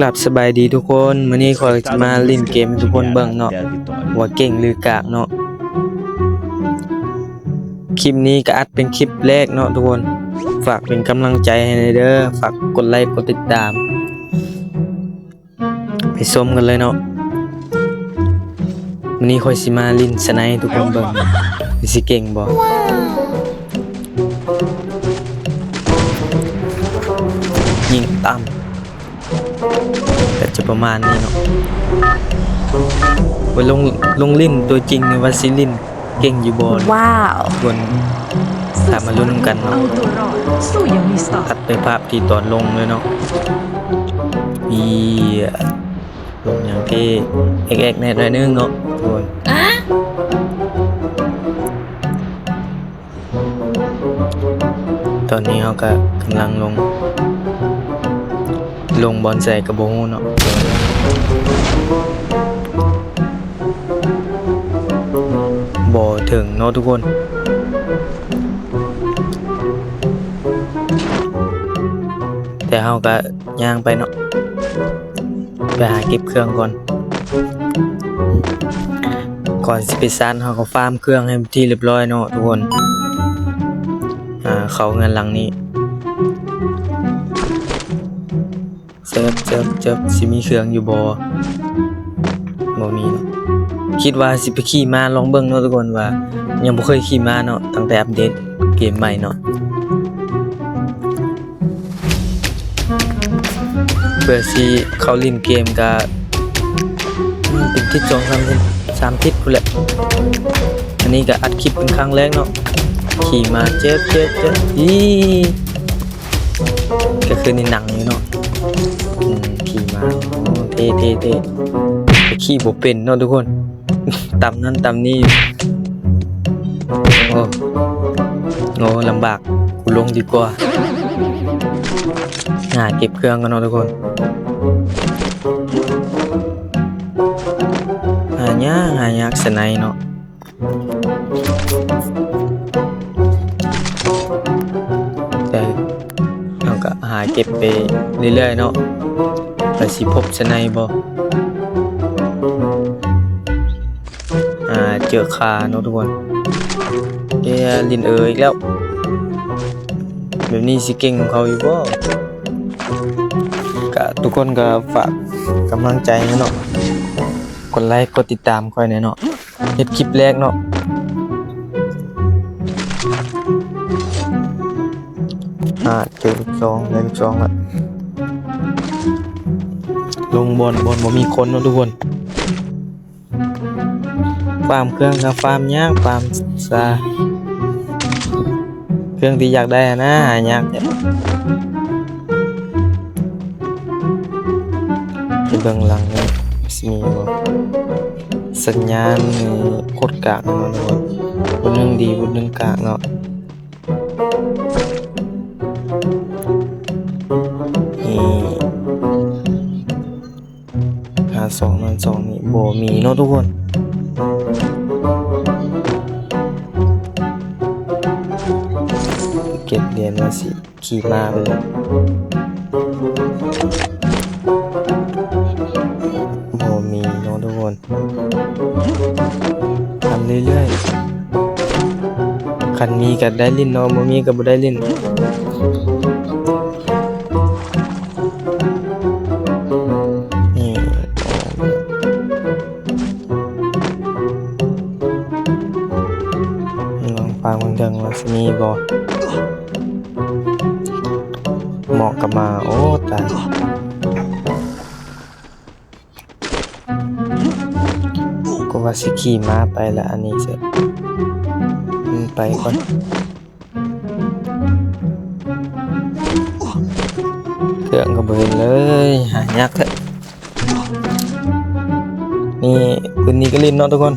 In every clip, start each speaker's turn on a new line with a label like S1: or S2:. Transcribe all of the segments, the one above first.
S1: กลับสบายดีทุกคนมื้อนี้ขอยจะมาเล่นเกมให้ทุกคนเบิ่งเนาะว่าเก่งหรือกากเนาะคลิปนี้ก็อัดเป็นคลิปแรกเนาะทุกคนฝากเป็นกำลังใจให้เด้อฝากกดไลค์กดติดตามไปชมกันเลยเนาะมื้อนี้ขอยสิมาเล่นสไนป์ให้ทุกคนเบิ่งสิเก่งบ่ยิงต่ำแต่จะประมาณนี้เนาะว่าลงลิ้นตัวจริงนี่ว่าสิลิ้นเก่งอยู่บ่
S2: ว้าว
S1: บนถามมาลุ้นกันเนาะตัดไปภาพที่ตอนลงเลยเนาะอีลงอย่างที่แอกๆแน่หน่อยนึงเนาะทุกคนตอนนี้เขาก็กำลังลงบอลใส่กระโบงเนาะบ่ถึงเนาะทุกคนแต่เฮาก็ย่างไปเนาะไปหาเก็บเครื่องก่อนสิไปซันเฮาก็ฟาร์มเครื่องให้ที่เรียบร้อยเนาะทุกคนเขาเงินหลังนี้เจิบสิมีเครื่องอยู่บ่มีเนาะคิดว่าสิไปขี่ม้าลองเบิ่งเนาะทุกคนว่ายังบ่เคยขี่ม้าเนาะตั้งแต่อัปเดตเกมใหม่เนาะเพื่อสิเข้าเล่นเกมก็เป็นทิศ2-3 ทิศพุ่นแหละอันนี้ก็อัดคลิปเป็นครั้งแรกเนาะขี่มาเจ็บอีก็คือในหนังอยู่เนาะขี่มาเท่ขี่บ่เป็นเนาะทุกคนตำนั้นตำนี้โง่ลำบากกูลงดีกว่าหาเก็บเครื่องกันเนาะทุกคนหายากสไนเนาะแต่เราก็หาเก็บไปเรื่อยๆเนาะไปสิพบสไนบ่เจอคาเนาะทุกคนลินอีกแล้วแบบนี้สิเก่งของเขาอยู่บ่ก็ทุกคนก็ฝากกำลังใจเนาะกดไลค์กดติดตามค่อยเนาะเฮ็ดคลิปแรกเนาะเจอลูกซองได้ลูกซองละลงบอลบ่มีคนเนาะทุกคนฟาร์มเครื่องครับฟาร์มยากฟาร์มซาเครื่องที่อยากได้นะหายากที่เบื้องหลังนี่มีสัญญาณโคตรกากเนาะบนนึงดีบนนึงกากเนาะ2นี่บ่มีเนาะทุกคนเก็บเหรียญมาสิขี่ม้าไปเลยบ่มีเนาะทุกคนทำเรื่อยๆคันมีก็ได้ลิ้นเนาะบ่มีก็บ่ได้ลิ้นฟังเรื่องว่าสิมีบ่เหมาะกับมาโอ้ตายก็ว่าสิขี่ม้าไปละอันนี้เสร็จไปก่อนเครื่องก็บ่เห็นเลยหายากแท้นี่ปืนนี้ก็ลิ้นเนาะทุกคน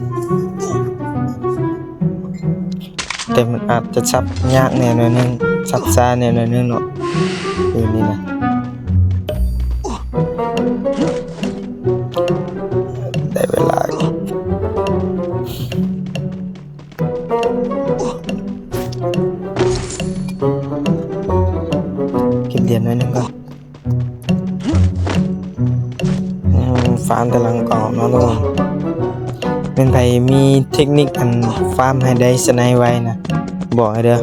S1: แต่มันอาจจะซับยากแน่หน่อยนึงซับซ่าแน่หน่อยนึงเนาะคือนี่นะได้เวลาเก็บเหรียญหน่อยนึงก่อน ฟาร์มแต่หลังเก่าเนาะทุกคนเป็นไผมีเทคนิคอันฟาร์มให้ได้สไนไว้นะบอกให้เด้อ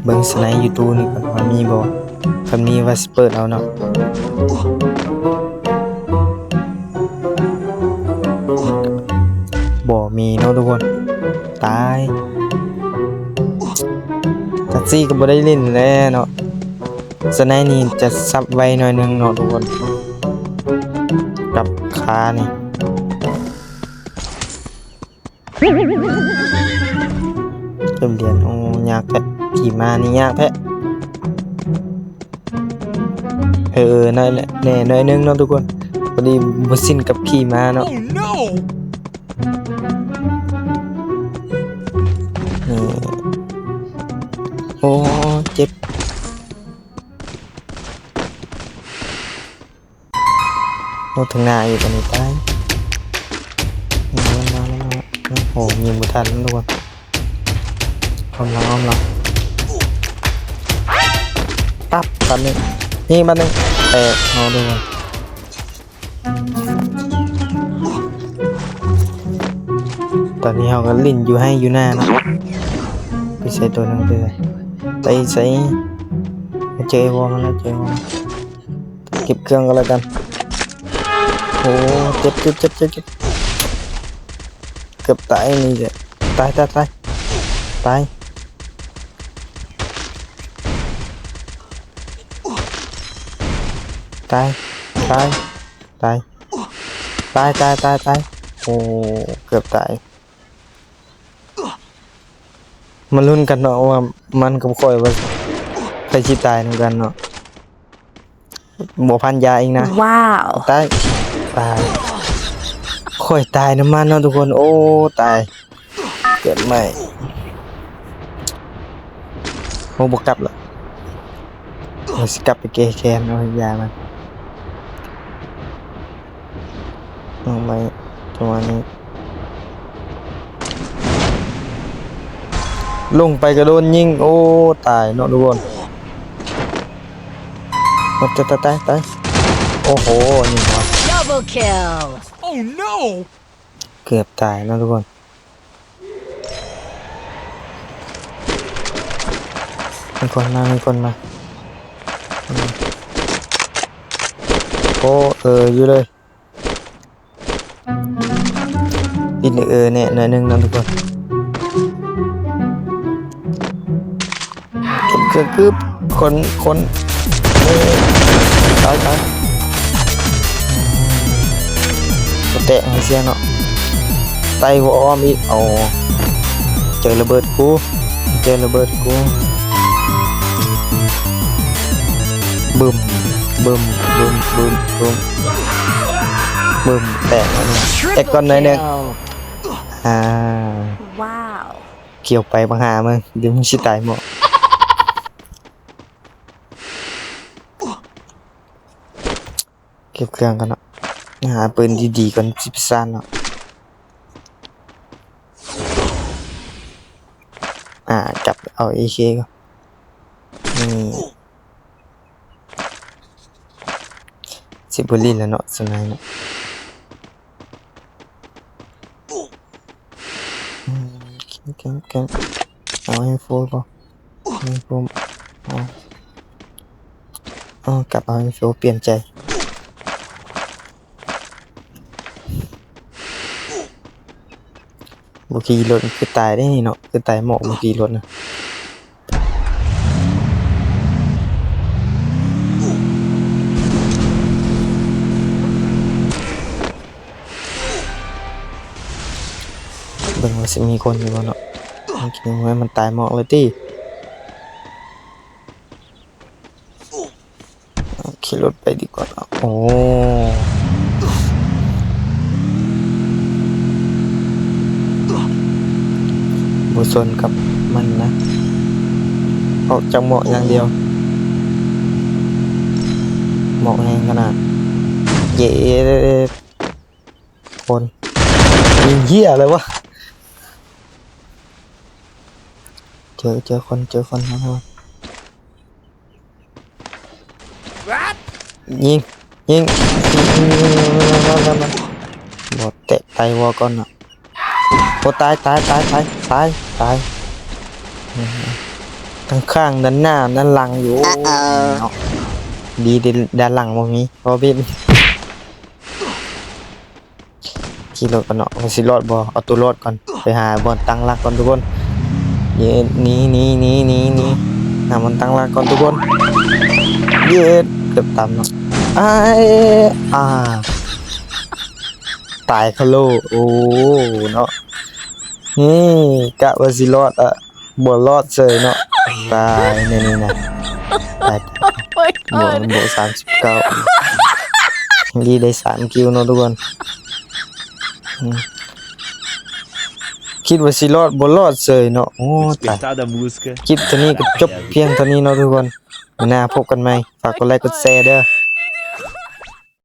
S1: เบิ่งสไนอยู่ตู้นี่ก่อนว่ามีบ่คันมีว่าสิเปิดเอาเนาะบ่มีเนาะทุกคนตายจัดซี่ก็บ่ได้เล่นแล้วเนาะสไนนี่จะซับไว้หน่อยนึงเนาะทุกคนกับขานี่เริ่มเรียนโอ้ยากแท้ขี่มานี่ยากแท้นั่นแหละแน่หน่อยนึงเนาะทุกคนพอดีบ่สิ้นกับขี่มาเนาะโอ้เจ็บโอ้ทางหน้าอยู่ตอนนี้ตายมาโอ้ยิงบ่ทันทุกคนอ้อมหลังปั๊บตอนนี้นี่มาหนึ่งแตกเอาดูตอนนี้เขาก็ลิ้นอยู่ให้อยู่หน้านะไปใส่ตัวนึงไปเลยไปใส่เจอวอมันแล้วเจอวอเก็บเครื่องกันแล้วกันโอ้เจ็บเกือบตายนี่แหละตายโอ้เกือบตายมาลุ้นกันเนาะว่ามันกับข่อยว่าใครสิตายเหมือนกันเนาะบ่พันยาเองนะว้าวตายข่อยตายน้ำมันเนาะทุกคนโอ้ตายเกิดใหม่โอ้บ่กลับละเราสิกลับไปเกแคนเอายามันเอาไปประมาณนี้ลงไปก็โดนยิงโอ้ตายเนาะทุกคนจะตายโอ้โหนี่ครับ
S2: Double kill Oh no
S1: เกือบตายเนาะทุกคนมีคนมาโอ้อยู่เลยอีกเนี่ยหน่อยนึงนะทุกคนคือคนตายแตะให้เสียเนาะไตหัวอ้อมอีกเอาเจอระเบิดกูบึมแตกแล้วเนี่ยแต่ก่อนหน่อยนึง
S2: ว้าว
S1: เกี่ยวไปบังหามึงเดี๋ยวมึงสิตายหมดเก็บเครื่องกันเนาะหาปืนดีๆก่อนสิบซ่านเนาะจับเอา AK ก็นี่สิบุลินแล้วเนาะสนายเนาะแกมเอาให้ฟูลป่ะให้ฟูลกลับเอาให้ฟูลเปลี่ยนใจบุกีรถคือตายได้นี่เนาะคือตายหมอกบุกีรถนะเบิ่งว่าสิมีคนอยู่บ่เนาะโอเคไว้มันตายหมอกเลยติขี่รถไปดีกว่าโอ้บุษนกับมันนะออกจากหมอกอย่างเดียวหมอกแห้งขนาดเย่คนยิงเหี้ยอะไรวะ เจอคนนะครับยิงบอดเตะไตวอก่อนอ่ะโอ้ตายทั้งข้างด้านหน้าด้านหลังอยู่เนาะดีด้านหลังบ่มีเพราะเป็นขี่รถกันเนาะว่าสิรอดบ่เอาตัวรอดก่อนไปหาบอนตั้งหลักก่อนทุกคนเย็ดหนีหาบอนตั้งหลักก่อนทุกคนเย็ดเกือบตามเนาะตายคาโลโอ้เนาะนี่กะว่าสิรอดบ่รอดเฉยเนาะตายนี่นะตาย
S2: Oh my
S1: บวก39ดีได้3คิวเนาะทุกคนคิดว่าสิรอดบ่รอดเฉยเนาะโอ้ตาย
S3: Despertar da música.
S1: คลิปตัวนี้ก็จบเพียงเท่านี้เนาะทุกคนวันหน้าพบกันใหม่ฝากกดไลค์กดแชร์เด้อ